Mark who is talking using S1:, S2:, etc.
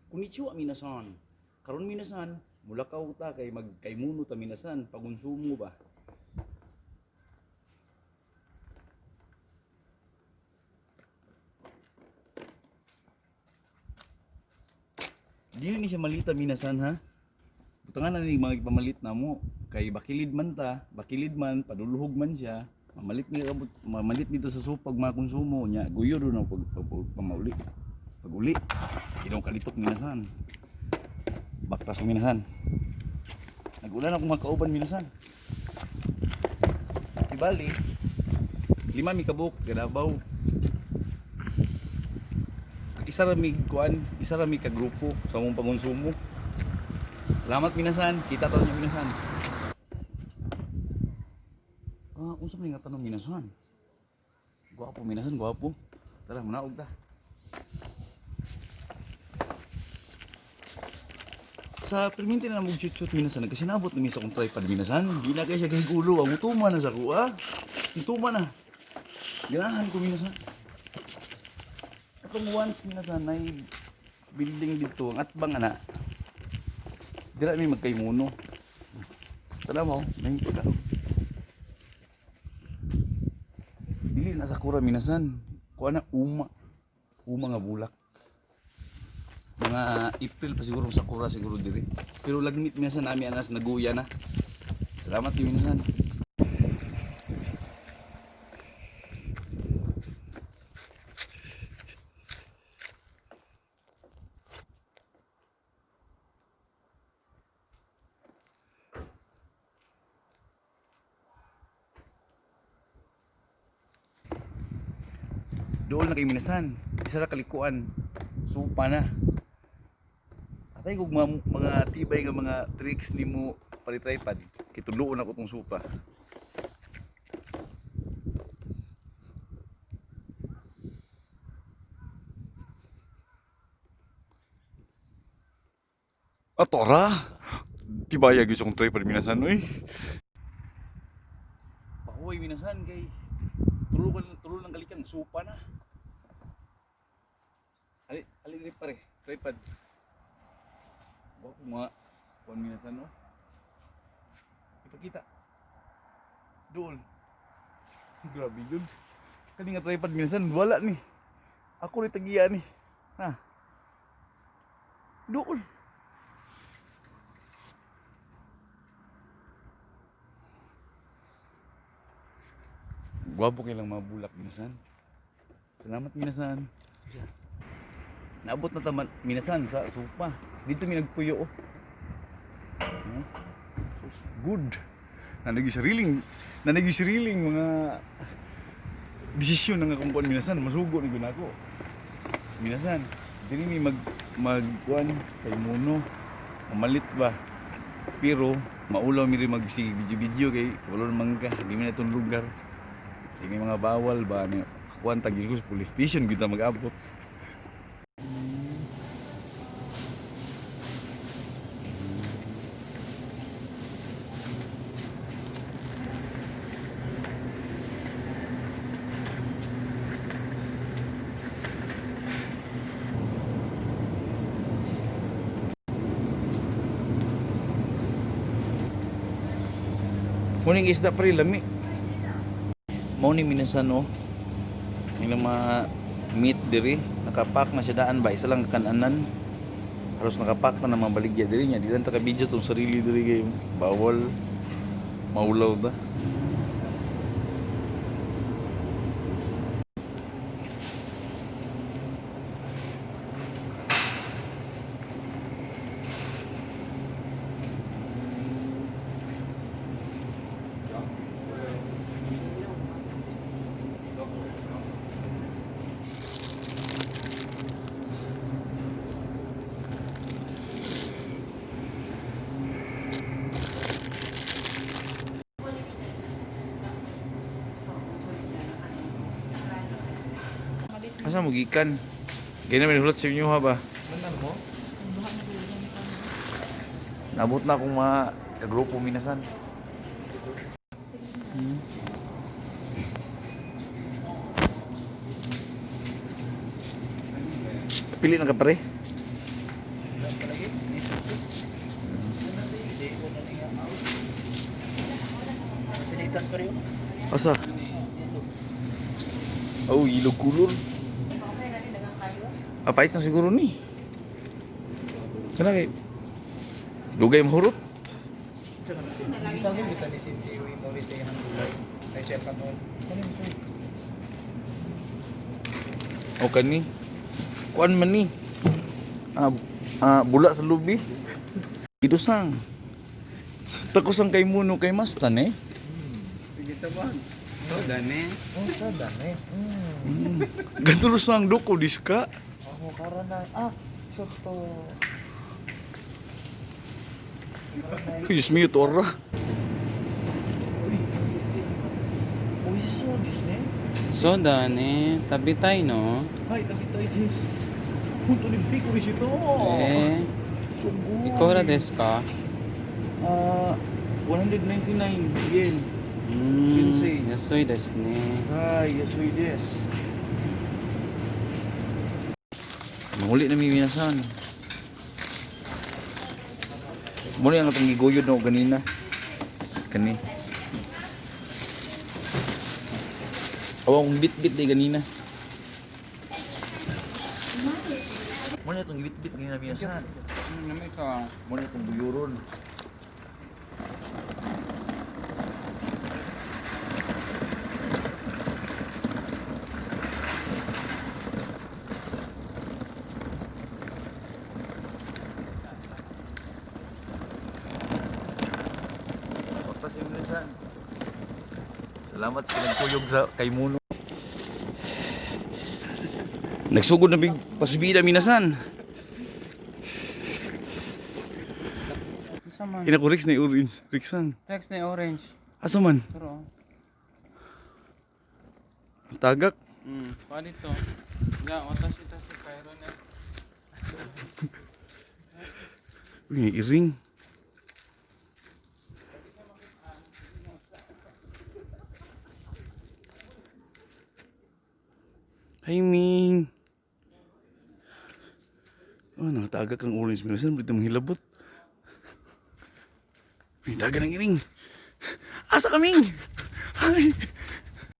S1: Konnichiwa minasan. Karon minasan, mula ka uta kay magkaymuno ta minasan, pagunsumo ba? Dili ni siya malita minasan ha. Butangan na ni mga pamalit na mo. Kay bakilid man ta, bakilid man, paduluhog man siya. Mamalit dito sa supag mga konsumo niya. Guyo do na pamauli. Pag uli, sinong kalitok minasan. Baktas ko minasan. Nag-ulan ako mga kauban minasan. Ibali, 5 mi kabuk, gadabaw. Isa ra mi kuan, isa ra mi ka grupo sa among pangonsumo. Salamat minasan, kita taon niyo minasan. Unsa man nga tanong minasan? Gwapo minasan, gwapo. Tara, munaog ta. Sa perminti na mag-shoot minasan, nagkasinabot na minsan kong tripod minasan. Di na kaya siya gahigulo, ang utuma na sa kuha. Utuma na. Ganahan ko minasan. Katong once minasan, ay building dito, ang atbang ana. Dira may magkaymuno. Tala mo, may pagka. Dili na sakura minasan. Kuha na uma. Uma nga bulak. Mga April pa siguro sakura siguro diri. Pero lagmit minasan nami anas naguya na. Salamat din minasan. Dool na kay minasan. Isa ra kalikuan. Supa na. Atay kog mga tibay nga mga tricks nimo pari tripod. Kituluon ako tong supa. Atora. Tibaya gyud akong tripod minasan oy. Pahuway minasan kay tulo ng kalikan supa na. Ali diri pare, tripod. Bako mga kuan minasan no. Ipakita. Dool. Grabe yun. Kani nga tripod minasan wala ni. Ako ri tagiya ni. Ha. Dool. Gwapo kay lang mga bulak minasan. Salamat minasan. Naabot na taman minasan sa supa. Dito mi nagpuyo oh. Good. Nanagi sariling mga desisyon nga kung kuan minasan masugo ni gunako. Minasan, dili mi magkuan kay muno. Mamalit ba? Pero maulaw mi rin mag-video kay wala man ka, di mi na itong lugar. Sige mga bawal ba ni kuan tag sa police station kita mag-abot. Muning isda pre lami. Mao ni minasan no. Yung mga meat diri, nakapak na siya daan ba isa lang kananan. Halos nakapak na mga baligya diri nya, di lang ta ka video tong sarili diri kay bawal maulaw ta. Asa mo gikan? Gaya naman hulot sa inyo ha ba? Nabot na akong mga grupo minasan. Pili na ka pare?
S2: Pikas pa rin.
S1: Asa? Oh, ilog kulor. Apais na siguro ni. Kana kay dugay mahurot.
S2: Isa rin kita ni Sinsi Maurice ay handulay. Ay siya kanon. Kanin ko.
S1: O kani. Kuan man ni. Bula sa lubi. Ito sang. Takusang kay muno kay mastan eh.
S2: Sige tabang. Oh, dane. Oh, sa dane.
S1: Gatulo sang doko diska.
S2: Ako karana. Soto.
S1: Yes, mute ora.
S2: Uy, so Disney.
S3: So, dane, tabi tayo, no?
S1: Ay, tabi tayo, Jess. Punto ni Biko rin ito.
S3: Eh,
S1: So good.
S3: ikaw ra desu ka?
S1: 199 yen. Sensei.
S3: Yasoi desu ne.
S1: Ay, yasui des. Mahuli na mi minasan. Muna yung atong giguyod na ako ganina. Kani. Awang bit-bit di ganina. Muna itong bit-bit ganina minasan.
S3: Namay ka.
S1: Muna itong buyuron. Si Minasan. Salamat sa nagkuyog sa kay Muno. Nagsugod na big pasubida Minasan.
S3: Asa man?
S1: Ina ko Rix na orange. Rixan.
S3: Rex na orange.
S1: Asa man?
S3: Pero,
S1: Tagak.
S3: pa dito. Ya, watashi tashi kairo na.
S1: Uy, iring. Hi, Ming. Oh, nakatagak ng orange Minasan. Berita menghilabot. Uy, dagan ng iring. Asa kaming? Ay.